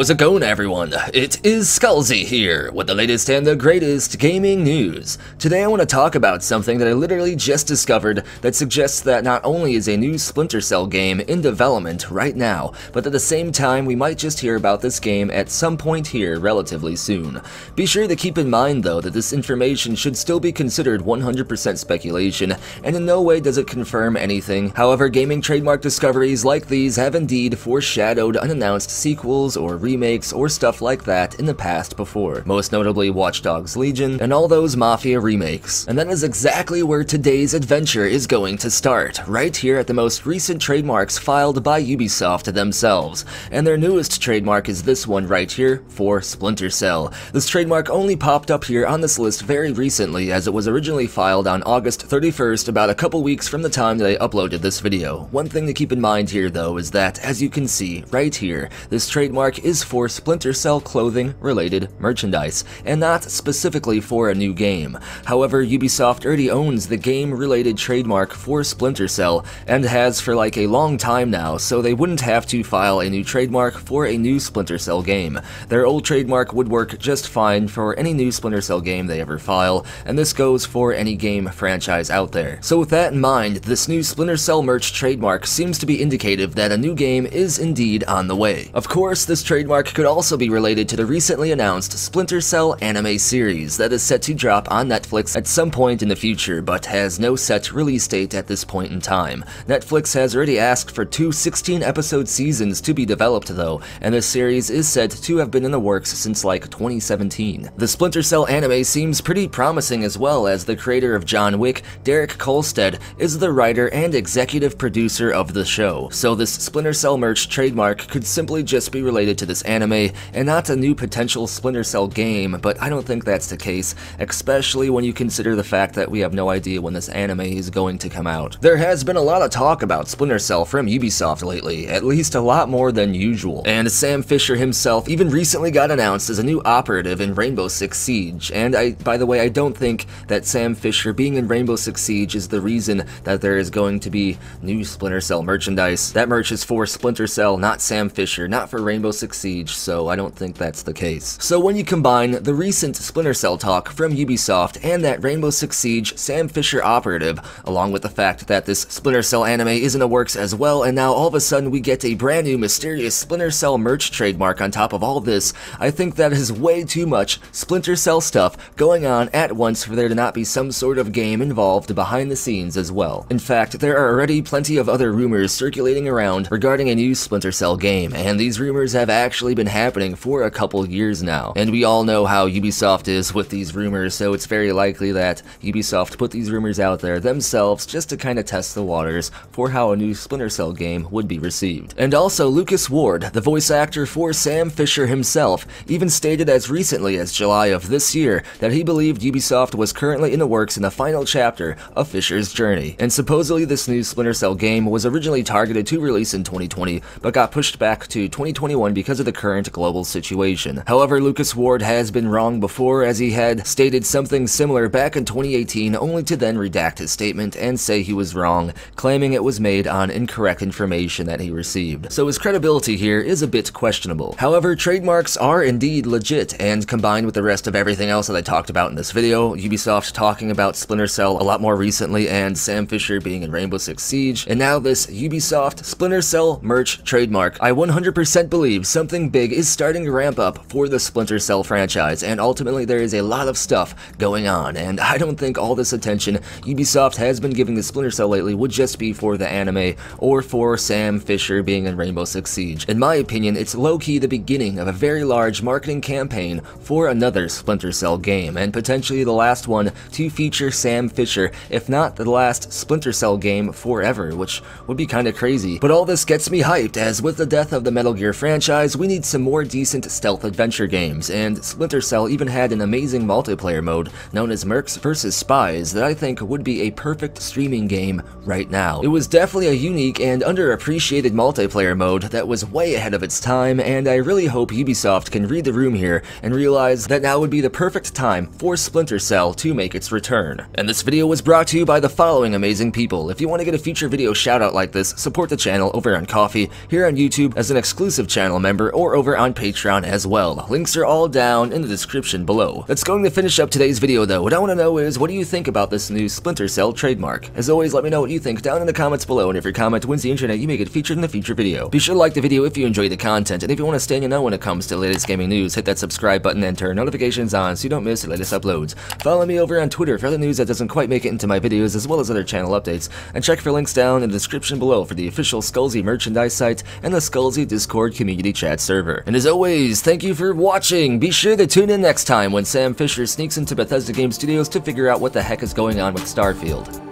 How's it going, everyone? It is Skullzi here with the latest and the greatest gaming news. Today I want to talk about something that I literally just discovered that suggests that not only is a new Splinter Cell game in development right now, but at the same time we might just hear about this game at some point here relatively soon. Be sure to keep in mind though that this information should still be considered 100% speculation, and in no way does it confirm anything. However, gaming trademark discoveries like these have indeed foreshadowed unannounced sequels or remakes or stuff like that in the past before, most notably Watch Dogs Legion and all those Mafia remakes. And that is exactly where today's adventure is going to start, right here at the most recent trademarks filed by Ubisoft themselves. And their newest trademark is this one right here for Splinter Cell. This trademark only popped up here on this list very recently, as it was originally filed on August 31st, about a couple weeks from the time that I uploaded this video. One thing to keep in mind here though is that, as you can see right here, this trademark is for Splinter Cell clothing related merchandise, and not specifically for a new game. However, Ubisoft already owns the game related trademark for Splinter Cell, and has for like a long time now, so they wouldn't have to file a new trademark for a new Splinter Cell game. Their old trademark would work just fine for any new Splinter Cell game they ever file, and this goes for any game franchise out there. So with that in mind, this new Splinter Cell merch trademark seems to be indicative that a new game is indeed on the way. Of course, this trademark could also be related to the recently announced Splinter Cell anime series that is set to drop on Netflix at some point in the future, but has no set release date at this point in time. Netflix has already asked for two 16-episode seasons to be developed though, and this series is said to have been in the works since like 2017. The Splinter Cell anime seems pretty promising as well, as the creator of John Wick, Derek Kolstad, is the writer and executive producer of the show. So this Splinter Cell merch trademark could simply just be related to this anime and not a new potential Splinter Cell game, but I don't think that's the case, especially when you consider the fact that we have no idea when this anime is going to come out. There has been a lot of talk about Splinter Cell from Ubisoft lately, at least a lot more than usual, and Sam Fisher himself even recently got announced as a new operative in Rainbow Six Siege. And by the way, I don't think that Sam Fisher being in Rainbow Six Siege is the reason that there is going to be new Splinter Cell merchandise. That merch is for Splinter Cell, not Sam Fisher, not for Rainbow Six Siege, so I don't think that's the case. So when you combine the recent Splinter Cell talk from Ubisoft and that Rainbow Six Siege Sam Fisher operative, along with the fact that this Splinter Cell anime is in the works as well, and now all of a sudden we get a brand new mysterious Splinter Cell merch trademark on top of all this, I think that is way too much Splinter Cell stuff going on at once for there to not be some sort of game involved behind the scenes as well. In fact, there are already plenty of other rumors circulating around regarding a new Splinter Cell game, and these rumors have actually been happening for a couple years now. And we all know how Ubisoft is with these rumors, so it's very likely that Ubisoft put these rumors out there themselves just to kind of test the waters for how a new Splinter Cell game would be received. And also, Lucas Ward, the voice actor for Sam Fisher himself, even stated as recently as July of this year that he believed Ubisoft was currently in the works in the final chapter of Fisher's journey. And supposedly this new Splinter Cell game was originally targeted to release in 2020, but got pushed back to 2021 because of the current global situation. However, Lucas Ward has been wrong before, as he had stated something similar back in 2018, only to then redact his statement and say he was wrong, claiming it was made on incorrect information that he received. So his credibility here is a bit questionable. However, trademarks are indeed legit, and combined with the rest of everything else that I talked about in this video, Ubisoft talking about Splinter Cell a lot more recently, and Sam Fisher being in Rainbow Six Siege, and now this Ubisoft Splinter Cell merch trademark, I 100% believe something big is starting to ramp up for the Splinter Cell franchise, and ultimately there is a lot of stuff going on, and I don't think all this attention Ubisoft has been giving to Splinter Cell lately would just be for the anime or for Sam Fisher being in Rainbow Six Siege. In my opinion, it's low-key the beginning of a very large marketing campaign for another Splinter Cell game, and potentially the last one to feature Sam Fisher, if not the last Splinter Cell game forever, which would be kinda crazy. But all this gets me hyped, as with the death of the Metal Gear franchise, we need some more decent stealth adventure games, and Splinter Cell even had an amazing multiplayer mode known as Mercs vs. Spies that I think would be a perfect streaming game right now. It was definitely a unique and underappreciated multiplayer mode that was way ahead of its time, and I really hope Ubisoft can read the room here and realize that now would be the perfect time for Splinter Cell to make its return. And this video was brought to you by the following amazing people. If you want to get a future video shout out like this, support the channel over on Ko-fi, here on YouTube as an exclusive channel member server or over on Patreon as well. Links are all down in the description below. That's going to finish up today's video though. What I want to know is, what do you think about this new Splinter Cell trademark? As always, let me know what you think down in the comments below, and if your comment wins the internet, you may get featured in a future video. Be sure to like the video if you enjoy the content, and if you want to stay in the know when it comes to the latest gaming news, hit that subscribe button and turn notifications on so you don't miss the latest uploads. Follow me over on Twitter for other news that doesn't quite make it into my videos, as well as other channel updates, and check for links down in the description below for the official Skullzi merchandise site and the Skullzi Discord community chat server. And as always, thank you for watching. Be sure to tune in next time when Sam Fisher sneaks into Bethesda Game Studios to figure out what the heck is going on with Starfield.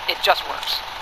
It just works.